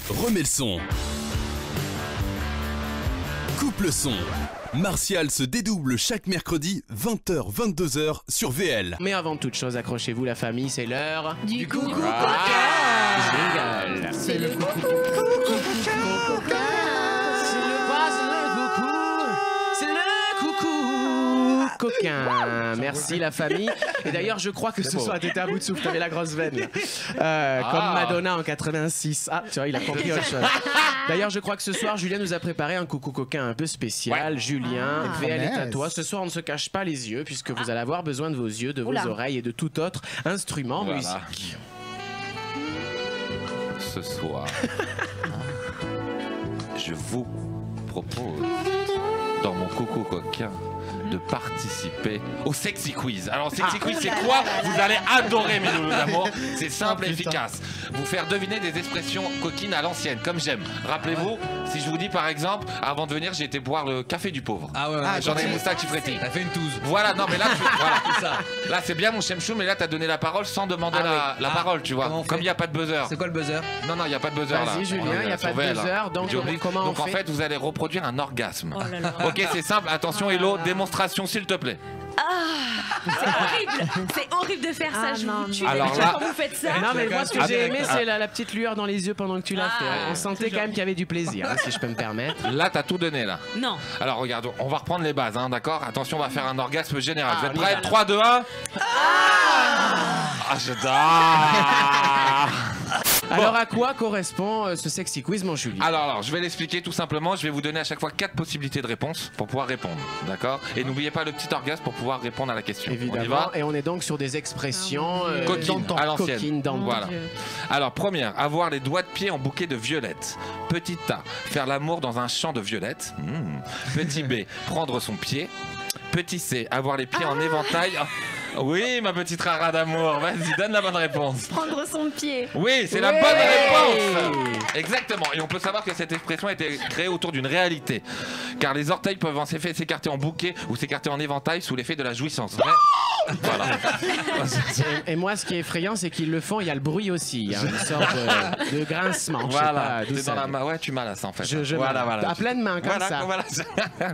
remets le son. Coupe le son. Martial se dédouble chaque mercredi 20h-22h sur VL. Mais avant toute chose, accrochez-vous la famille, c'est l'heure Du coucou Jingle. C'est le coucou coquin. Merci la famille. Et d'ailleurs, je crois que ce soir, t'étais à bout de souffle, t'avais la grosse veine. Comme Madonna en 86. Ah, tu vois, il a compris autre chose. D'ailleurs, je crois que ce soir, Julien nous a préparé un coucou coquin un peu spécial. Ouais. Julien, VL est à toi. Ce soir, on ne se cache pas les yeux, puisque vous allez avoir besoin de vos yeux, de vos oreilles et de tout autre instrument musique. Ce soir, je vous propose, dans mon coucou coquin, de participer au Sexy Quiz. Alors, Sexy Quiz, c'est quoi? Vous allez adorer, mes loulous d'amour. C'est simple et efficace. Vous faire deviner des expressions coquines à l'ancienne, comme j'aime. Rappelez-vous, si je vous dis par exemple, avant de venir, j'ai été boire le café du pauvre. Ah ouais, j'en ai une moustache qui frétille. T'as fait une touze. Voilà, non, mais là, voilà. Là, c'est bien mon chemchou, mais là, t'as donné la parole sans demander la parole, tu vois. Comme il n'y a pas de buzzer. C'est quoi le buzzer? Non, il n'y a pas de buzzer là. Vas-y, Julien, il n'y a pas de buzzer. Donc, comment on fait? Donc, en fait, vous allez reproduire un orgasme. Oh là là. Ok, c'est simple. Attention, Hello, démonstration, s'il te plaît. C'est horrible. C'est horrible de faire ça, je vous tue. Alors là, quand vous faites ça. Non, mais moi, ce que j'ai aimé, c'est la petite lueur dans les yeux pendant que tu l'as fait. On sentait quand même qu'il y avait du plaisir, si je peux me permettre. Là, t'as tout donné, là. Non. Alors, regarde, on va reprendre les bases, hein, d'accord? Attention, on va faire un orgasme général. Vous êtes prêts? 3, 2, 1. J'adore. Alors, à quoi correspond ce sexy quiz, mon Julien? Alors, je vais l'expliquer tout simplement. Je vais vous donner à chaque fois 4 possibilités de réponse pour pouvoir répondre, d'accord? Et n'oubliez pas le petit orgasme pour pouvoir répondre à la question. Évidemment. On y va? Et on est donc sur des expressions coquines, à l'ancienne. Voilà. Alors, première, avoir les doigts de pied en bouquet de violettes. Petit A, faire l'amour dans un champ de violettes. Petit B, prendre son pied. Petit C, avoir les pieds en éventail. Oui, ma petite rara d'amour, vas-y, donne la bonne réponse. Prendre son pied. Oui, c'est la bonne réponse. Exactement. Et on peut savoir que cette expression a été créée autour d'une réalité. Car les orteils peuvent en effet s'écarter en bouquet ou s'écarter en éventail sous l'effet de la jouissance. Voilà. Et moi, ce qui est effrayant, c'est qu'ils le font, il y a le bruit aussi. Il y a une sorte de grincement. Voilà. Je sais pas, dans la main. Ouais, tu malasses en fait. Voilà. À pleine main, comme ça. Voilà.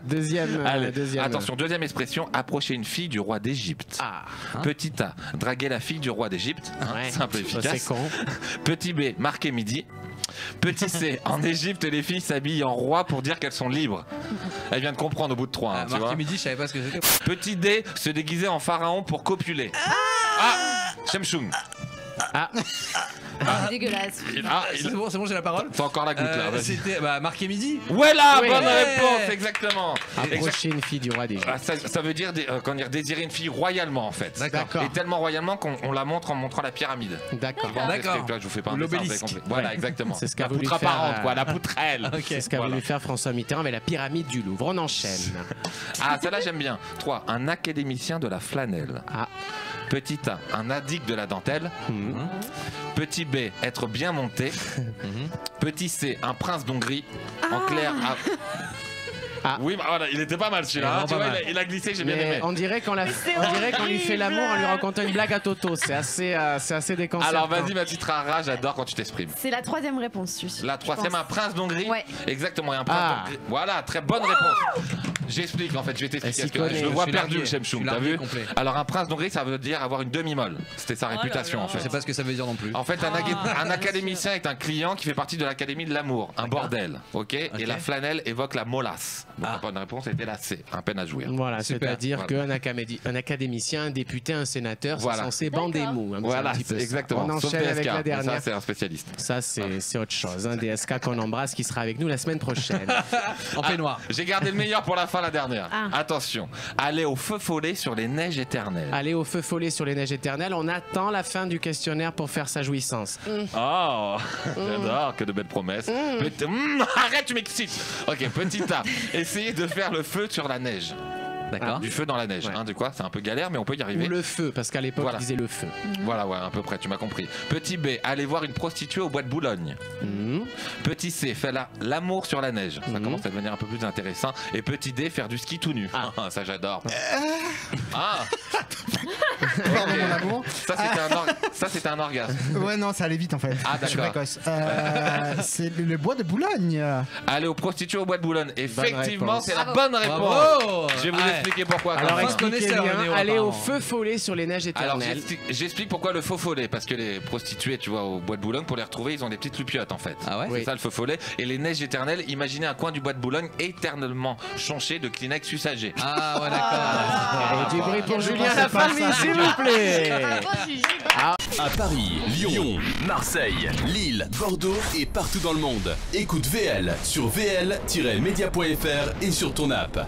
Deuxième. Attention, deuxième expression, approcher une fille du roi d'Égypte. Petit A, draguer la fille du roi d'Égypte. Simple et efficace. C'est con. Petit B, marquer midi. Petit C, en Égypte, les filles s'habillent en roi pour dire qu'elles sont libres. Elle vient de comprendre au bout de 3. Hein, marquer midi, je savais pas ce que c'était. Petit D, se déguiser en pharaon pour copuler. Shemshung. C'est dégueulasse. C'est bon, j'ai la parole. T'as encore la goutte là. C'était marqué midi. Ouais là, bonne réponse, exactement. Approcher une fille du roi d'Égypte. Ça veut dire, désirer une fille royalement en fait. D'accord. Et tellement royalement qu'on la montre en montrant la pyramide. D'accord. Je vous fais pas un l'obélisque. Voilà, exactement. C'est ce qu'a la voulu poutre faire. apparente, quoi, la poutrelle. C'est ce qu'a voulu faire François Mitterrand avec la pyramide du Louvre. On enchaîne. Celle-là j'aime bien. 3. Un académicien de la flanelle. Petit A, un addict de la dentelle. Petit B, être bien monté. Petit C, un prince d'Hongrie. En clair, oui, voilà, il était pas mal celui-là. Tu vois, il a glissé, j'ai bien aimé. On dirait qu'on lui fait l'amour en lui racontant une blague à Toto. C'est assez déconcertant. Alors vas-y, ma petite rara, j'adore quand tu t'exprimes. C'est la troisième réponse, celui. La troisième, un prince d'Hongrie. Ouais. Exactement, un prince d'Hongrie. Voilà, très bonne réponse. J'explique en fait, je vais t'expliquer. Je le vois perdu le Shemshung, t'as vu? Alors un prince d'Hongrie, ça veut dire avoir une demi-molle. C'était sa réputation en fait. Je sais pas ce que ça veut dire non plus. En fait, un académicien est un client qui fait partie de l'académie de l'amour, un bordel, ok? Et la flanelle évoque la molasse. Donc la bonne réponse était la C, un peine à jouir. Voilà, c'est-à-dire qu'un académicien, un député, un sénateur, c'est censé bander mou. Voilà, exactement. On enchaîne avec la dernière. Ça, c'est un spécialiste. Ça, c'est autre chose. Un DSK qu'on embrasse qui sera avec nous la semaine prochaine. En peignoir. J'ai gardé le meilleur pour la fin, la dernière. Attention, aller au feu follet sur les neiges éternelles. Aller au feu follet sur les neiges éternelles. On attend la fin du questionnaire pour faire sa jouissance. Oh, j'adore, que de belles promesses. Arrête, tu m'excites. Ok, petit A, essayer de faire le feu sur la neige. D'accord. Du feu dans la neige. Ouais. Hein, de quoi? C'est un peu galère, mais on peut y arriver. Ou le feu, parce qu'à l'époque, Voilà. ils disaient le feu. Voilà, ouais, à peu près, tu m'as compris. Petit B, aller voir une prostituée au bois de Boulogne. Mhm. Petit C, faire l'amour sur la neige. Ça Mhm. commence à devenir un peu plus intéressant. Et petit D, faire du ski tout nu. Ah. Ça, j'adore. Ah, Pardon, mon amour. ça, c'était un orgasme. Ouais, non, ça allait vite en fait. Ah, Je suis d'accord. précoce. C'est le bois de Boulogne. Aller aux prostituées au bois de Boulogne. Effectivement, réponse. c'est la bonne réponse. Bravo. Je vais vous Ouais. expliquer pourquoi. Alors quand même. expliquez connaissez bien, René, aller au apparemment. feu follet sur les neiges Alors éternelles. j'explique pourquoi le faux follet. Parce que les prostituées, tu vois, au bois de Boulogne, pour les retrouver, ils ont des petites loupiottes en fait. Ah ouais? C'est Oui. ça le faux follet. Et les neiges éternelles, imaginez un coin du bois de Boulogne éternellement jonché de Kleenex usagés. Ah ouais, d'accord. Et du bruit pour je Julien pensais la pas à famille, ça. s'il vous plaît. À Paris, Lyon, Marseille, Lille, Bordeaux et partout dans le monde. Écoute VL sur vl-media.fr et sur ton app.